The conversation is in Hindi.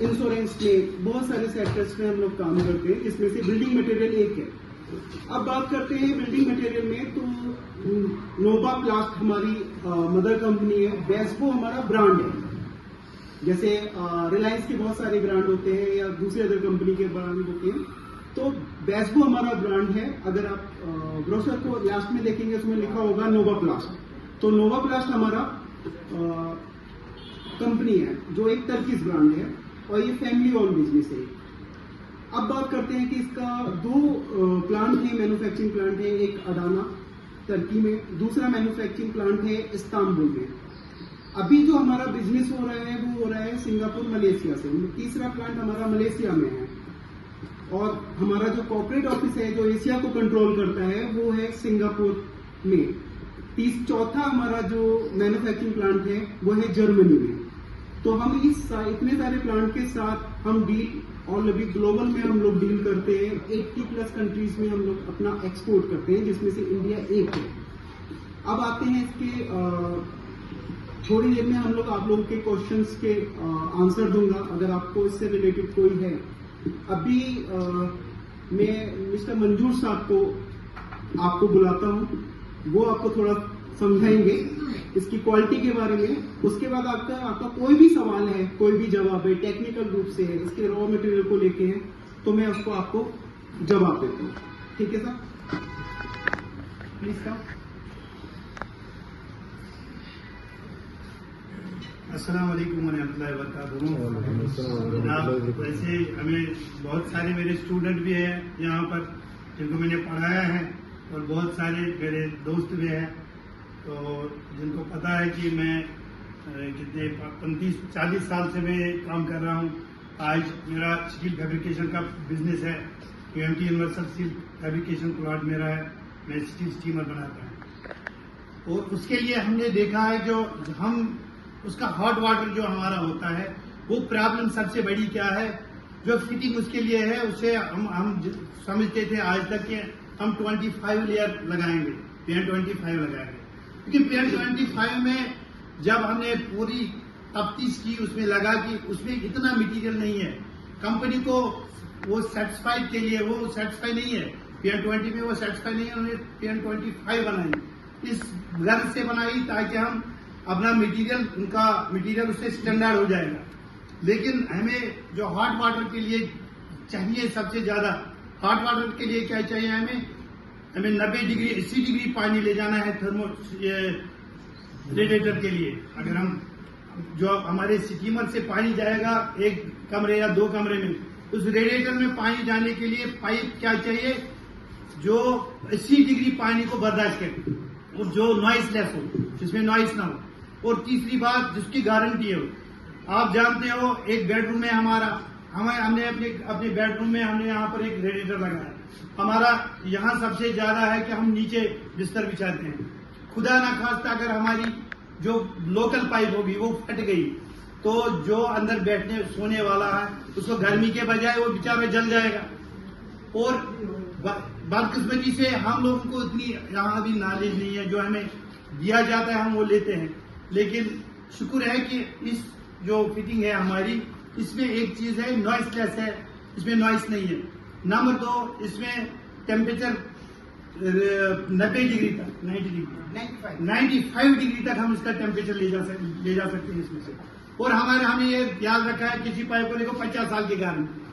इंश्योरेंस में, बहुत सारे सेक्टर्स में हम लोग काम करते हैं, जिसमें से बिल्डिंग मटेरियल एक है। अब बात करते हैं बिल्डिंग मटेरियल में, तो नोवा प्लास्ट हमारी मदर कंपनी है, बेस्बो हमारा ब्रांड है। जैसे रिलायंस के बहुत सारे ब्रांड होते हैं या दूसरे अदर कंपनी के ब्रांड होते हैं, तो बेस्बो हमारा ब्रांड है। अगर आप ब्रोशर को लास्ट में देखेंगे उसमें लिखा होगा नोवा प्लास्ट, तो नोवा प्लास्ट हमारा कंपनी है जो एक टर्किश ब्रांड है और ये फैमिली ओन बिजनेस है। अब बात करते हैं कि इसका दो प्लांट है, मैन्युफैक्चरिंग प्लांट है, एक अडाना टर्की में, दूसरा मैन्युफैक्चरिंग प्लांट है इस्तांबुल में। अभी जो हमारा बिजनेस हो रहा है वो हो रहा है सिंगापुर मलेशिया से, तीसरा प्लांट हमारा मलेशिया में है, और हमारा जो कॉर्पोरेट ऑफिस है जो एशिया को कंट्रोल करता है वो है सिंगापुर में। चौथा हमारा जो मैन्युफैक्चरिंग प्लांट है वो है जर्मनी में। तो हम इतने सारे प्लांट के साथ हम डील, और अभी ग्लोबल में हम लोग डील करते हैं, 80+ कंट्रीज में हम लोग अपना एक्सपोर्ट करते हैं, जिसमें से इंडिया एक है। अब आते हैं इसके थोड़ी देर में हम लोग आप लोगों के क्वेश्चंस के आंसर दूंगा, अगर आपको इससे रिलेटेड कोई है। अभी मैं मिस्टर मंजूर साहब को आपको बुलाता हूं, वो आपको थोड़ा समझाएंगे इसकी क्वालिटी के बारे में। उसके बाद आपका कोई भी सवाल है, कोई भी जवाब है, टेक्निकल रूप से है, इसके रॉ मटेरियल को लेके है, तो मैं उसको आपको जवाब देता हूँ। ठीक है सर, प्लीज कम। अस्सलाम वालेकुम वरहमतुल्लाहि वबरकातुहू। जनाब, वैसे हमें बहुत सारे मेरे स्टूडेंट भी हैं यहाँ पर जिनको मैंने पढ़ाया है, और बहुत सारे मेरे दोस्त भी हैं, तो जिनको पता है कि मैं कितने 35-40 साल से मैं काम कर रहा हूँ। आज मेरा स्टील फैब्रिकेशन का बिजनेस है, UMT universal steel fabrication plant मेरा है, मैं स्टील स्टीमर बनाता हूँ। और उसके लिए हमने देखा है जो हम उसका हॉट वाटर जो हमारा होता है, वो प्रॉब्लम सबसे बड़ी क्या है, जो फिटिंग उसके लिए है, उसे हम समझते थे आज तक कि हम 25 लेयर लगाएंगे, पेन 25 लगाएंगे, क्योंकि पेन 25 में जब हमने पूरी तफ्तीश की, उसमें लगा कि उसमें इतना मटेरियल नहीं है, कंपनी को वो सेटिस्फाइड के लिए वो सेटिस्फाई नहीं है, पेन 20 में वो सेटिस्फाई नहीं है, उन्होंने पेन 25 बनाई। इस गर्ज से बनाई ताकि हम अपना मटेरियल, उनका मटेरियल उससे स्टैंडर्ड हो जाएगा। लेकिन हमें जो हॉट वाटर के लिए चाहिए, सबसे ज्यादा हॉट वाटर के लिए क्या चाहिए, हमें 90 डिग्री 80 डिग्री पानी ले जाना है थर्मो रेडिएटर के लिए। अगर हम जो हमारे स्टीमर से पानी जाएगा एक कमरे या 2 कमरे में, उस रेडिएटर में पानी जाने के लिए पाइप क्या चाहिए, जो 80 डिग्री पानी को बर्दाश्त करे और जो नॉइस लेस हो, जिसमें नॉइस ना हो। और तीसरी बात जिसकी गारंटी है, आप जानते हो एक बेडरूम में हमने अपने बेडरूम में हमने यहाँ पर एक रेडिएटर लगाया। हमारा यहाँ सबसे ज्यादा है कि हम नीचे बिस्तर बिछाते हैं, खुदा ना खास्ता अगर हमारी जो लोकल पाइप होगी वो फट गई, तो जो अंदर बैठने सोने वाला है उसको गर्मी के बजाय वो बेचारा जल जाएगा। और बदकिस्मती से हम लोगों को इतनी यहाँ भी नॉलेज नहीं है, जो हमें दिया जाता है हम वो लेते हैं। लेकिन शुक्र है कि इस जो फिटिंग है हमारी, इसमें एक चीज है, नॉइस लेस है, इसमें नॉइस नहीं है। नंबर 2, इसमें टेम्परेचर 90 डिग्री तक 95 डिग्री तक हम इसका टेम्परेचर ले जा सकते हैं इसमें से। और हमने ये याद रखा है किसी पाइप को देखो 50 साल की गारंटी,